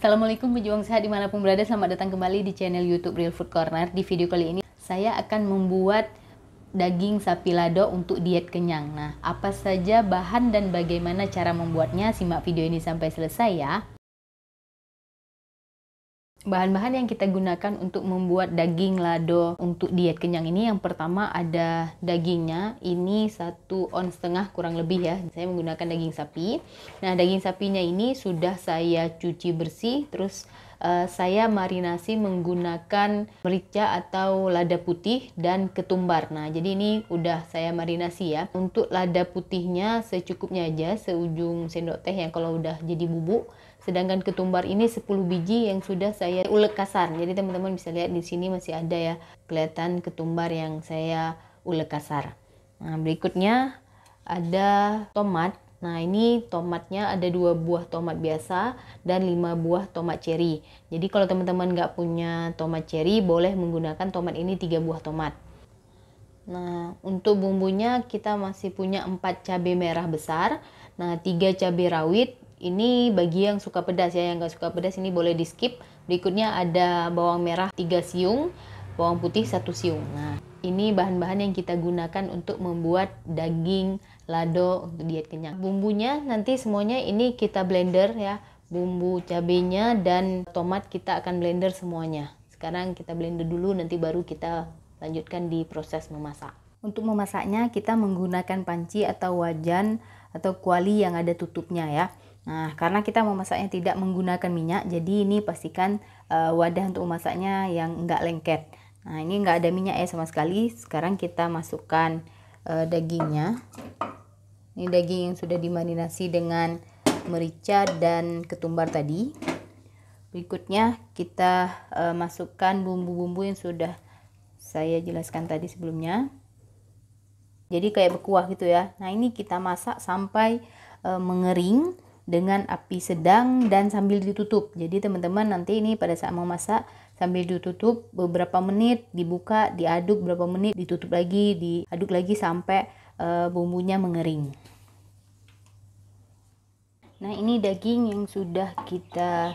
Assalamualaikum pejuang sehat dimanapun berada, selamat datang kembali di channel YouTube Real Food Corner. Di video kali ini saya akan membuat daging sapi lado untuk diet kenyang. Nah, apa saja bahan dan bagaimana cara membuatnya? Simak video ini sampai selesai ya. Bahan-bahan yang kita gunakan untuk membuat daging lado untuk diet kenyang ini, yang pertama ada dagingnya. Ini 1,5 ons kurang lebih ya. Saya menggunakan daging sapi. Nah, daging sapinya ini sudah saya cuci bersih, terus saya marinasi menggunakan merica atau lada putih dan ketumbar. Nah, jadi ini udah saya marinasi ya. Untuk lada putihnya secukupnya aja, seujung sendok teh yang kalau udah jadi bubuk. Sedangkan ketumbar ini 10 biji yang sudah saya ulek kasar. Jadi teman-teman bisa lihat di sini masih ada ya, kelihatan ketumbar yang saya ulek kasar. Nah, berikutnya ada tomat. Nah, ini tomatnya ada 2 buah tomat biasa dan 5 buah tomat cherry. Jadi kalau teman-teman nggak punya tomat cherry, boleh menggunakan tomat ini 3 buah tomat. Nah, untuk bumbunya kita masih punya 4 cabai merah besar. Nah, 3 cabai rawit. Ini bagi yang suka pedas ya, yang nggak suka pedas ini boleh di skip. Berikutnya ada bawang merah 3 siung, bawang putih 1 siung. Nah, ini bahan-bahan yang kita gunakan untuk membuat daging lado untuk diet kenyang. Bumbunya nanti semuanya ini kita blender ya. Bumbu cabenya dan tomat kita akan blender semuanya. Sekarang kita blender dulu, nanti baru kita lanjutkan di proses memasak. Untuk memasaknya kita menggunakan panci atau wajan atau kuali yang ada tutupnya ya. Nah, karena kita memasaknya tidak menggunakan minyak, jadi ini pastikan wadah untuk memasaknya yang enggak lengket. Nah, ini enggak ada minyak ya sama sekali. Sekarang kita masukkan dagingnya. Ini daging yang sudah dimarinasi dengan merica dan ketumbar tadi. Berikutnya kita masukkan bumbu-bumbu yang sudah saya jelaskan tadi sebelumnya. Jadi kayak berkuah gitu ya. Nah, ini kita masak sampai mengering dengan api sedang dan sambil ditutup. Jadi teman-teman nanti ini pada saat memasak sambil ditutup beberapa menit, dibuka, diaduk beberapa menit, ditutup lagi, diaduk lagi sampai bumbunya mengering. Nah, ini daging yang sudah kita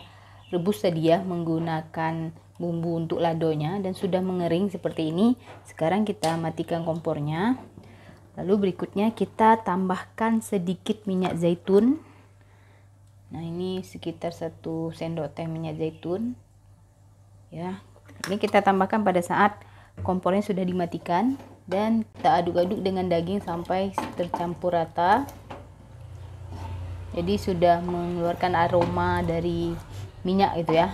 rebus tadi ya menggunakan bumbu untuk ladonya dan sudah mengering seperti ini. Sekarang kita matikan kompornya. Lalu berikutnya kita tambahkan sedikit minyak zaitun. Nah, ini sekitar 1 sendok teh minyak zaitun ya. Ini kita tambahkan pada saat kompornya sudah dimatikan dan kita aduk-aduk dengan daging sampai tercampur rata. Jadi sudah mengeluarkan aroma dari minyak gitu ya.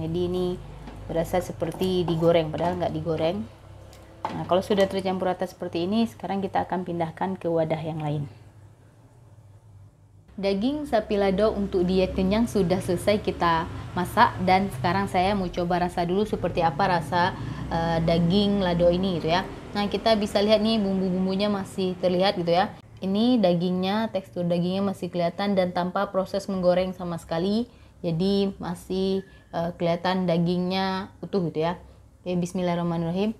Jadi ini berasa seperti digoreng padahal nggak digoreng. Nah, kalau sudah tercampur rata seperti ini, sekarang kita akan pindahkan ke wadah yang lain. Daging sapi lado untuk diet kenyang sudah selesai kita masak dan sekarang saya mau coba rasa dulu seperti apa rasa daging lado ini gitu ya. Nah, kita bisa lihat nih bumbu-bumbunya masih terlihat gitu ya. Ini dagingnya, tekstur dagingnya masih kelihatan dan tanpa proses menggoreng sama sekali. Jadi masih kelihatan dagingnya utuh gitu ya. Oke, bismillahirrahmanirrahim.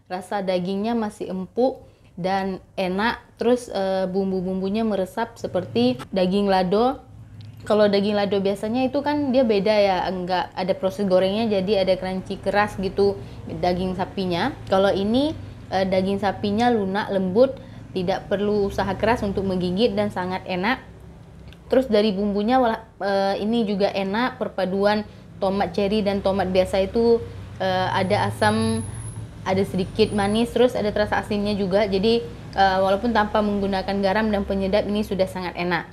Rasa dagingnya masih empuk dan enak, terus bumbu-bumbunya meresap seperti daging lado. Kalau daging lado biasanya itu kan dia beda ya, enggak ada proses gorengnya, jadi ada crunchy keras gitu daging sapinya. Kalau ini daging sapinya lunak, lembut, tidak perlu usaha keras untuk menggigit dan sangat enak. Terus dari bumbunya ini juga enak, perpaduan tomat cherry dan tomat biasa itu ada asam, ada sedikit manis, terus ada terasa asinnya juga. Jadi walaupun tanpa menggunakan garam dan penyedap, ini sudah sangat enak.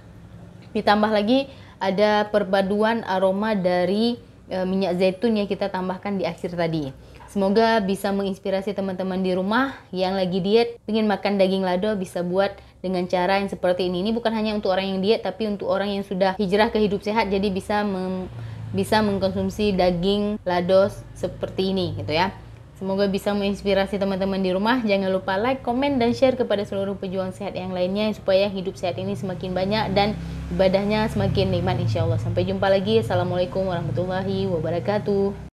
Ditambah lagi ada perpaduan aroma dari minyak zaitun yang kita tambahkan di akhir tadi. Semoga bisa menginspirasi teman-teman di rumah yang lagi diet, ingin makan daging lado, bisa buat dengan cara yang seperti ini. Ini bukan hanya untuk orang yang diet, tapi untuk orang yang sudah hijrah ke hidup sehat, jadi bisa mengkonsumsi daging lado seperti ini gitu ya. Semoga bisa menginspirasi teman-teman di rumah. Jangan lupa like, komen, dan share kepada seluruh pejuang sehat yang lainnya supaya hidup sehat ini semakin banyak dan ibadahnya semakin nikmat insya Allah. Sampai jumpa lagi. Assalamualaikum warahmatullahi wabarakatuh.